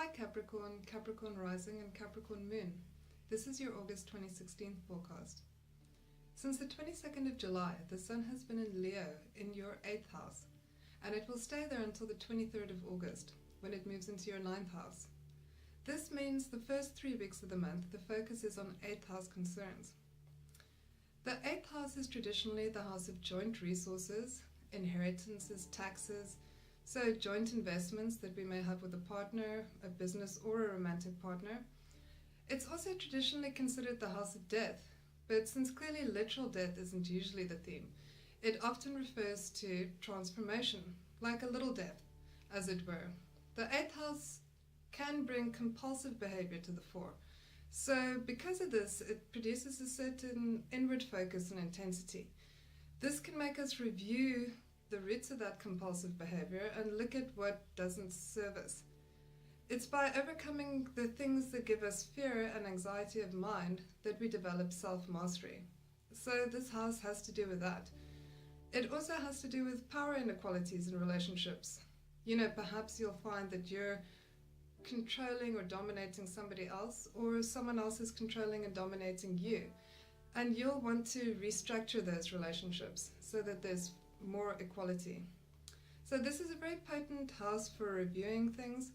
Hi Capricorn, Capricorn Rising and Capricorn Moon. This is your August 2016 forecast. Since the 22nd of July, the Sun has been in Leo in your 8th house, and it will stay there until the 23rd of August, when it moves into your 9th house. This means the first 3 weeks of the month, the focus is on 8th house concerns. The 8th house is traditionally the house of joint resources, inheritances, taxes, so joint investments that we may have with a partner, a business or a romantic partner. It's also traditionally considered the house of death, but since clearly literal death isn't usually the theme, it often refers to transformation, like a little death, as it were. The 8th house can bring compulsive behavior to the fore. So because of this, it produces a certain inward focus and intensity. This can make us review the roots of that compulsive behavior and look at what doesn't serve us. It's by overcoming the things that give us fear and anxiety of mind that we develop self-mastery. So this house has to do with that. It also has to do with power inequalities in relationships. Perhaps you'll find that you're controlling or dominating somebody else, or someone else is controlling and dominating you. And you'll want to restructure those relationships so that there's more equality. So this is a very potent house for reviewing things,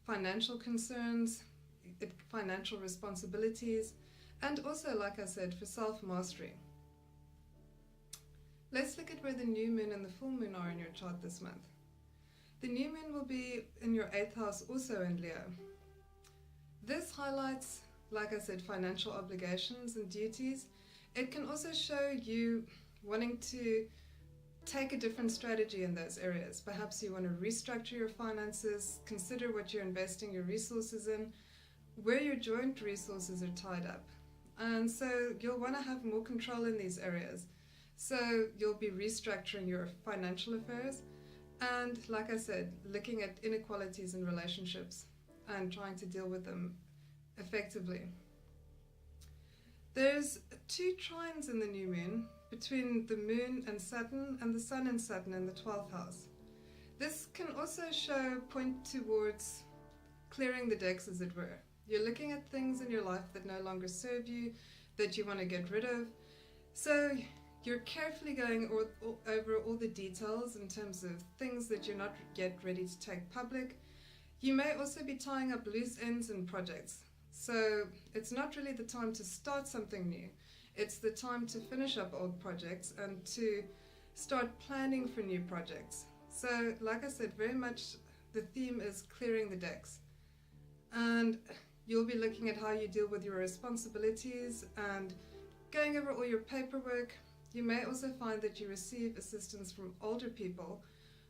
financial concerns, financial responsibilities, and also, like I said, for self-mastery. Let's look at where the new moon and the full moon are in your chart this month. The new moon will be in your 8th house, also in Leo. This highlights, like I said, financial obligations and duties. It can also show you wanting to take a different strategy in those areas. Perhaps you want to restructure your finances, consider what you're investing your resources in, where your joint resources are tied up. And so you'll want to have more control in these areas. So you'll be restructuring your financial affairs and, like I said, looking at inequalities in relationships and trying to deal with them effectively. There's 2 trines in the new moon between the moon and Saturn and the sun and Saturn in the 12th house. This can also point towards clearing the decks, as it were. You're looking at things in your life that no longer serve you, that you want to get rid of. So you're carefully going over all the details in terms of things that you're not yet ready to take public. You may also be tying up loose ends in projects. So it's not really the time to start something new. It's the time to finish up old projects and to start planning for new projects. So, like I said, very much the theme is clearing the decks. And you'll be looking at how you deal with your responsibilities and going over all your paperwork. You may also find that you receive assistance from older people,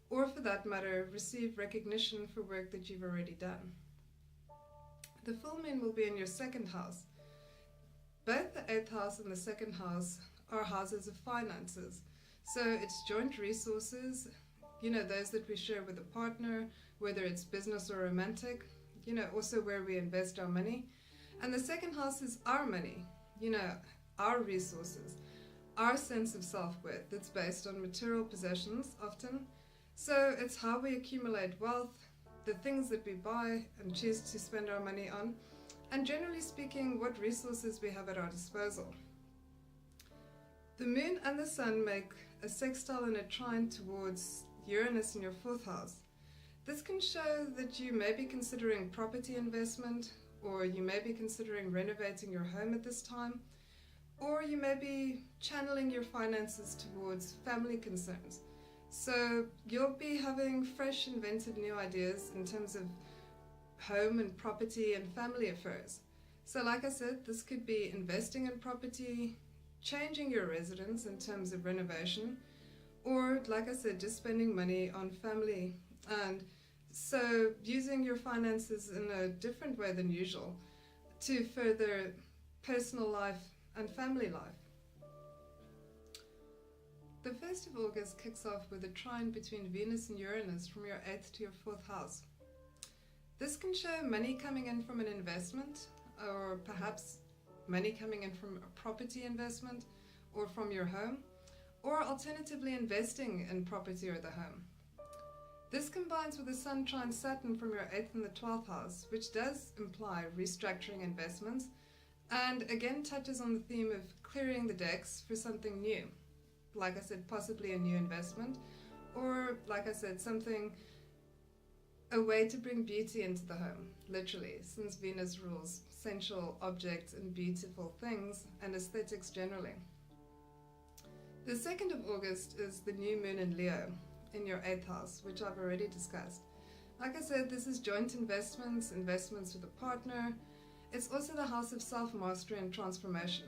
or for that matter, receive recognition for work that you've already done. The full moon will be in your 2nd house. Both the 8th house and the 2nd house are houses of finances. So it's joint resources, those that we share with a partner, whether it's business or romantic, also where we invest our money. And the 2nd house is our money, our resources, our sense of self-worth that's based on material possessions often. So it's how we accumulate wealth, the things that we buy and choose to spend our money on, and generally speaking, what resources we have at our disposal. The moon and the sun make a sextile and a trine towards Uranus in your 4th house. This can show that you may be considering property investment, or you may be considering renovating your home at this time, or you may be channeling your finances towards family concerns. So you'll be having fresh, inventive new ideas in terms of home and property and family affairs. So like I said, this could be investing in property, changing your residence in terms of renovation, or like I said, just spending money on family, and so using your finances in a different way than usual to further personal life and family life. The 1st of August kicks off with a trine between Venus and Uranus from your 8th to your 4th house. This can show money coming in from an investment, or perhaps money coming in from a property investment or from your home, or alternatively investing in property or the home. This combines with the Sun trine Saturn from your 8th and the 12th house, which does imply restructuring investments, and again touches on the theme of clearing the decks for something new. Like I said, possibly a new investment, or like I said, a way to bring beauty into the home, literally, since Venus rules sensual objects and beautiful things and aesthetics generally. The 2nd of August is the new moon in Leo in your 8th house, which I've already discussed. Like I said, this is joint investments with a partner. It's also the house of self-mastery and transformation.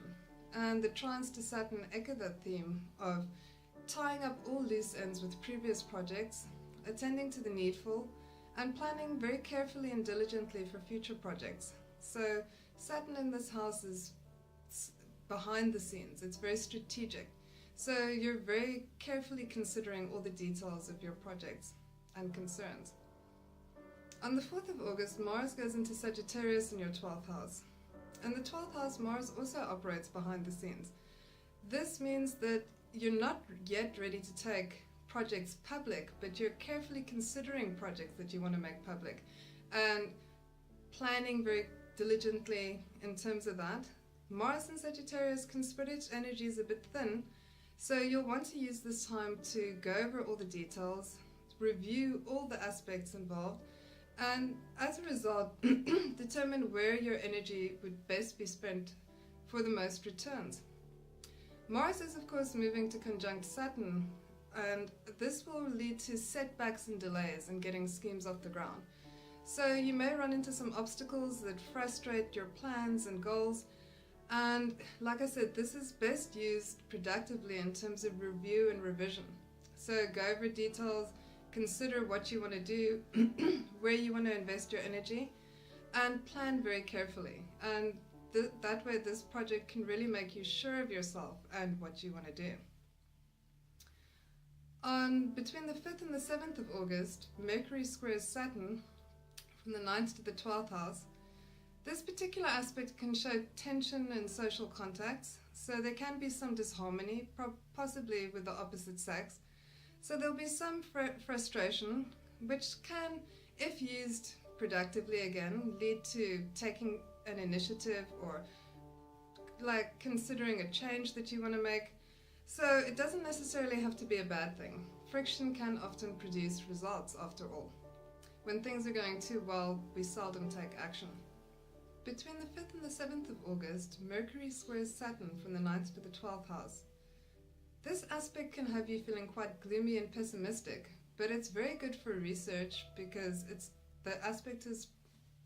And the trines to Saturn echo that theme of tying up all loose ends with previous projects, attending to the needful, and planning very carefully and diligently for future projects. So Saturn in this house is behind the scenes. It's very strategic. So you're very carefully considering all the details of your projects and concerns. On the 4th of August, Mars goes into Sagittarius in your 12th house. In the 12th house, Mars also operates behind the scenes. This means that you're not yet ready to take projects public, but you're carefully considering projects that you want to make public and planning very diligently in terms of that. Mars in Sagittarius can spread its energies a bit thin, so you'll want to use this time to go over all the details, review all the aspects involved, and as a result, determine where your energy would best be spent for the most returns. Mars is of course moving to conjunct Saturn, and this will lead to setbacks and delays in getting schemes off the ground. So you may run into some obstacles that frustrate your plans and goals, and like I said, this is best used productively in terms of review and revision. So go over details, consider what you want to do, where you want to invest your energy, and plan very carefully. And that way this project can really make you sure of yourself and what you want to do. Between the 5th and the 7th of August, Mercury squares Saturn from the 9th to the 12th house. This particular aspect can show tension in social contacts, so there can be some disharmony, possibly with the opposite sex. So there'll be some frustration, which can, if used productively again, lead to taking an initiative or like considering a change that you want to make. So it doesn't necessarily have to be a bad thing. Friction can often produce results after all. When things are going too well, we seldom take action. Between the 5th and the 7th of August, Mercury squares Saturn from the 9th to the 12th house. This aspect can have you feeling quite gloomy and pessimistic, but it's very good for research because the aspect is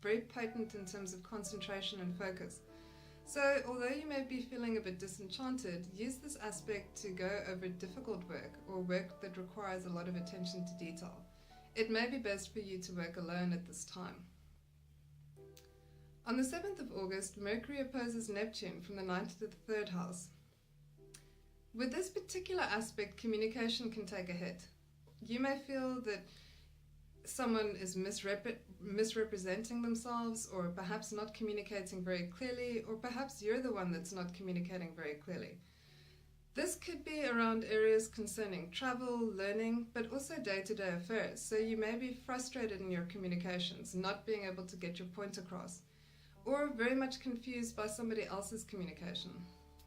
very potent in terms of concentration and focus. So although you may be feeling a bit disenchanted, use this aspect to go over difficult work or work that requires a lot of attention to detail. It may be best for you to work alone at this time. On the 7th of August, Mercury opposes Neptune from the 9th to the 3rd house. With this particular aspect, communication can take a hit. You may feel that someone is misrepresenting themselves, or perhaps not communicating very clearly, or perhaps you're the one that's not communicating very clearly. This could be around areas concerning travel, learning, but also day-to-day affairs. So you may be frustrated in your communications, not being able to get your point across, or very much confused by somebody else's communication.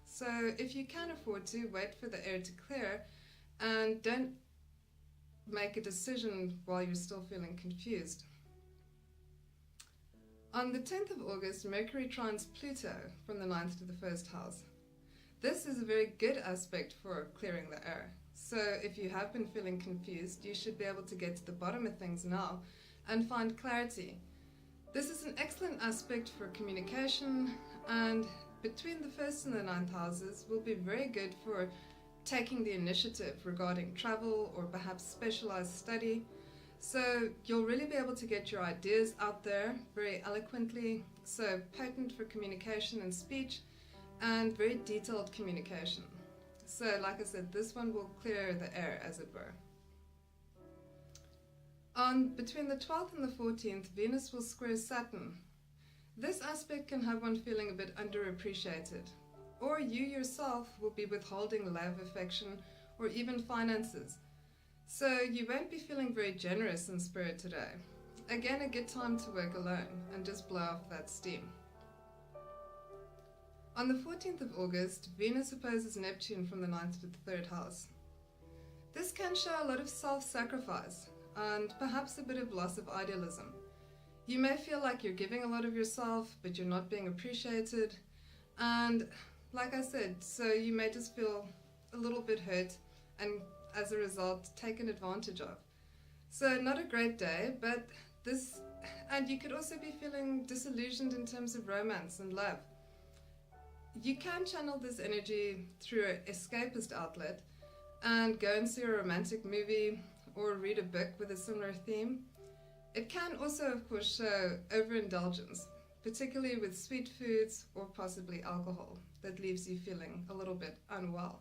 So if you can afford to, wait for the air to clear and don't make a decision while you're still feeling confused. On the 10th of August, Mercury trines Pluto from the 9th to the 1st house. This is a very good aspect for clearing the air. So if you have been feeling confused, you should be able to get to the bottom of things now and find clarity. This is an excellent aspect for communication, and between the 1st and the 9th houses will be very good for taking the initiative regarding travel or perhaps specialized study. So you'll really be able to get your ideas out there very eloquently, so potent for communication and speech, and very detailed communication. So like I said, this one will clear the air, as it were. Between the 12th and the 14th, Venus will square Saturn. This aspect can have one feeling a bit underappreciated, or you yourself will be withholding love, affection, or even finances. So you won't be feeling very generous in spirit today. Again, a good time to work alone and just blow off that steam. On the 14th of August, Venus opposes Neptune from the 9th to the 3rd house. This can show a lot of self-sacrifice and perhaps a bit of loss of idealism. You may feel like you're giving a lot of yourself, but you're not being appreciated. And like I said, so you may just feel a little bit hurt and as a result taken advantage of. So not a great day, but and you could also be feeling disillusioned in terms of romance and love. You can channel this energy through an escapist outlet and go and see a romantic movie or read a book with a similar theme. It can also, of course, show overindulgence, particularly with sweet foods or possibly alcohol, that leaves you feeling a little bit unwell.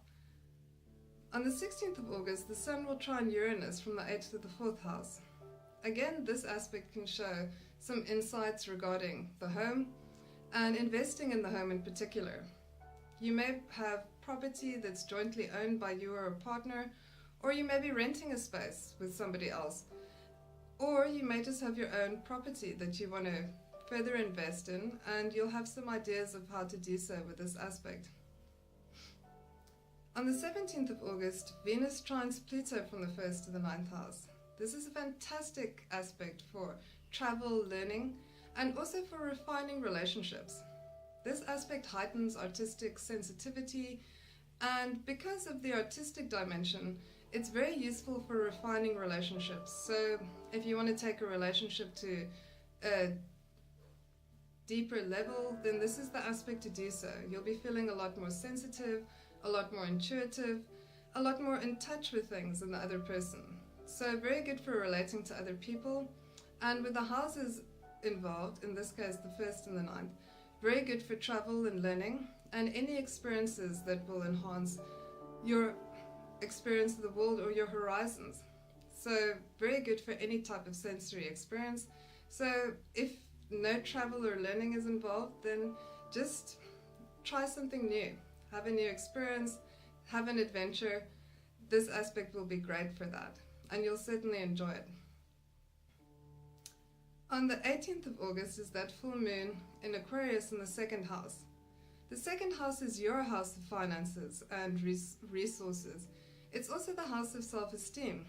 On the 16th of August, the Sun will trine Uranus from the 8th to the 4th house. Again, this aspect can show some insights regarding the home and investing in the home in particular. You may have property that's jointly owned by you or a partner, or you may be renting a space with somebody else, or you may just have your own property that you want to further invest in, and you'll have some ideas of how to do so with this aspect. On the 17th of August, Venus trines Pluto from the 1st to the 9th house. This is a fantastic aspect for travel, learning, and also for refining relationships. This aspect heightens artistic sensitivity, and because of the artistic dimension, it's very useful for refining relationships. So if you want to take a relationship to a deeper level, then this is the aspect to do so. You'll be feeling a lot more sensitive, a lot more intuitive, a lot more in touch with things than the other person. So very good for relating to other people, and with the houses involved, in this case the 1st and the 9th, very good for travel and learning and any experiences that will enhance your experience of the world or your horizons. So very good for any type of sensory experience. So if no travel or learning is involved, then just try something new. Have a new experience, have an adventure. This aspect will be great for that, and you'll certainly enjoy it. On the 18th of August is that full moon in Aquarius in the 2nd house. The 2nd house is your house of finances and resources. It's also the house of self-esteem.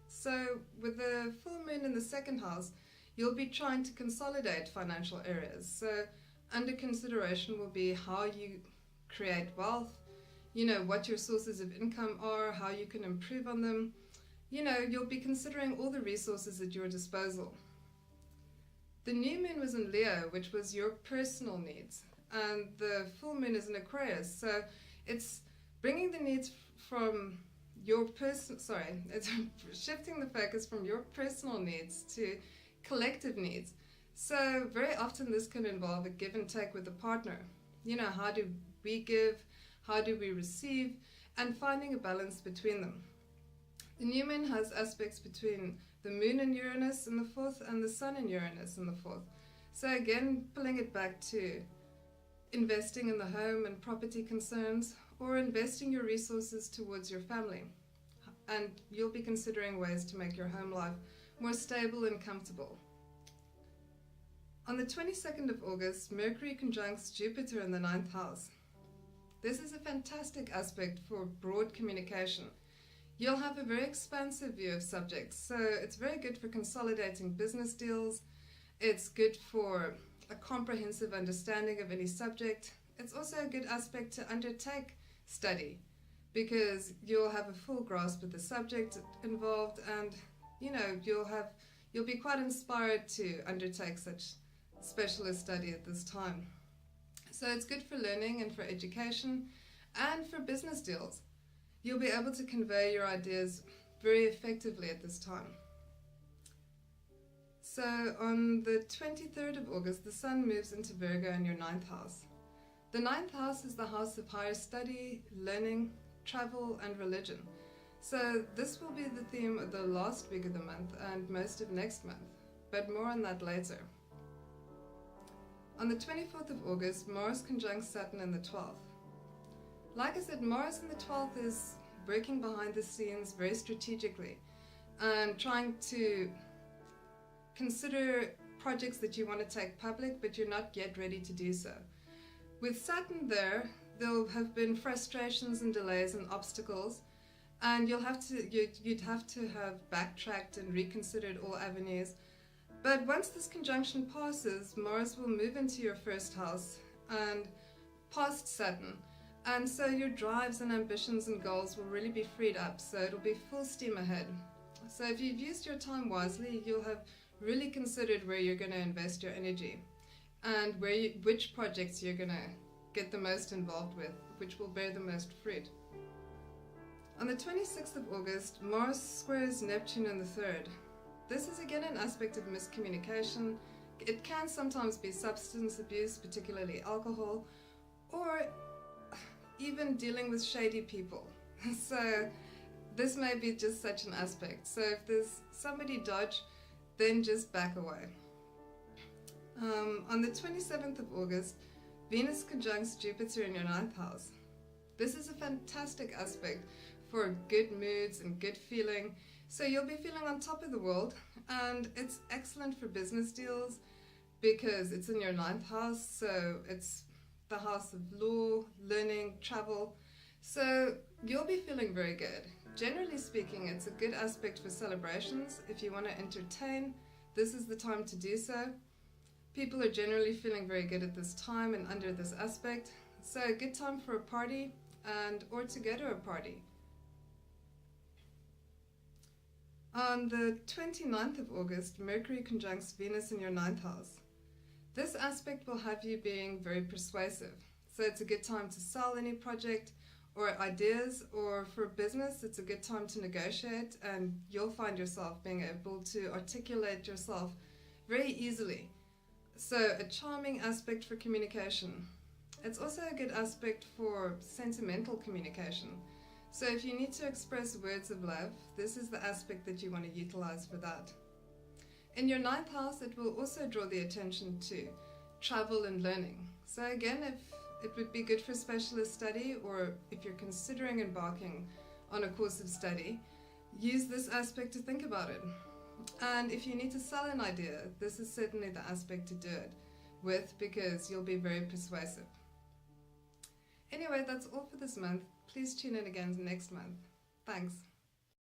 So with the full moon in the 2nd house, you'll be trying to consolidate financial areas. So under consideration will be how you create wealth, what your sources of income are, how you can improve on them. You'll be considering all the resources at your disposal. The new moon was in Leo, which was your personal needs, and the full moon is in Aquarius, so it's bringing the needs from your it's shifting the focus from your personal needs to collective needs. So very often this can involve a give and take with a partner. How do we give, how do we receive, and finding a balance between them. The new moon has aspects between the moon and Uranus in the 4th and the sun and Uranus in the 4th. So again, pulling it back to investing in the home and property concerns, or investing your resources towards your family. And you'll be considering ways to make your home life more stable and comfortable. On the 22nd of August, Mercury conjuncts Jupiter in the 9th house. This is a fantastic aspect for broad communication. You'll have a very expansive view of subjects, so it's very good for consolidating business deals. It's good for a comprehensive understanding of any subject. It's also a good aspect to undertake study, because you'll have a full grasp of the subject involved, and you'll be quite inspired to undertake such specialist study at this time. So it's good for learning and for education and for business deals. You'll be able to convey your ideas very effectively at this time. So on the 23rd of August, the Sun moves into Virgo in your 9th house. The 9th house is the house of higher study, learning, travel, and religion. So this will be the theme of the last week of the month and most of next month, but more on that later. On the 24th of August, Mars conjuncts Saturn in the 12th. Like I said, Mars in the 12th is working behind the scenes very strategically. and trying to consider projects that you want to take public, but you're not yet ready to do so. With Saturn there'll have been frustrations and delays and obstacles, and you'd have to have backtracked and reconsidered all avenues. But once this conjunction passes, Mars will move into your first house and past Saturn, and so your drives and ambitions and goals will really be freed up, so it'll be full steam ahead. So if you've used your time wisely, you'll have really considered where you're going to invest your energy and which projects you're going to get the most involved with, which will bear the most fruit. On the 26th of August, Mars squares Neptune in the 3rd. This is again an aspect of miscommunication. It can sometimes be substance abuse, particularly alcohol, or even dealing with shady people. So this may be just such an aspect. So if there's somebody dodge, then just back away. On the 27th of August, Venus conjuncts Jupiter in your 9th house. This is a fantastic aspect for good moods and good feeling. So you'll be feeling on top of the world, and it's excellent for business deals because it's in your 9th house, so it's the house of law, learning, travel. So you'll be feeling very good. Generally speaking, it's a good aspect for celebrations. If you want to entertain, this is the time to do so. People are generally feeling very good at this time and under this aspect. So a good time for a party or to go to a party. On the 29th of August, Mercury conjuncts Venus in your 9th house. This aspect will have you being very persuasive. So it's a good time to sell any project or ideas, or for business, it's a good time to negotiate, and you'll find yourself being able to articulate yourself very easily. So a charming aspect for communication. It's also a good aspect for sentimental communication. So if you need to express words of love, this is the aspect that you want to utilize for that. In your 9th house, it will also draw the attention to travel and learning. So again, if it would be good for specialist study, or if you're considering embarking on a course of study, use this aspect to think about it. And if you need to sell an idea, this is certainly the aspect to do it with, because you'll be very persuasive. Anyway, that's all for this month. Please tune in again next month. Thanks.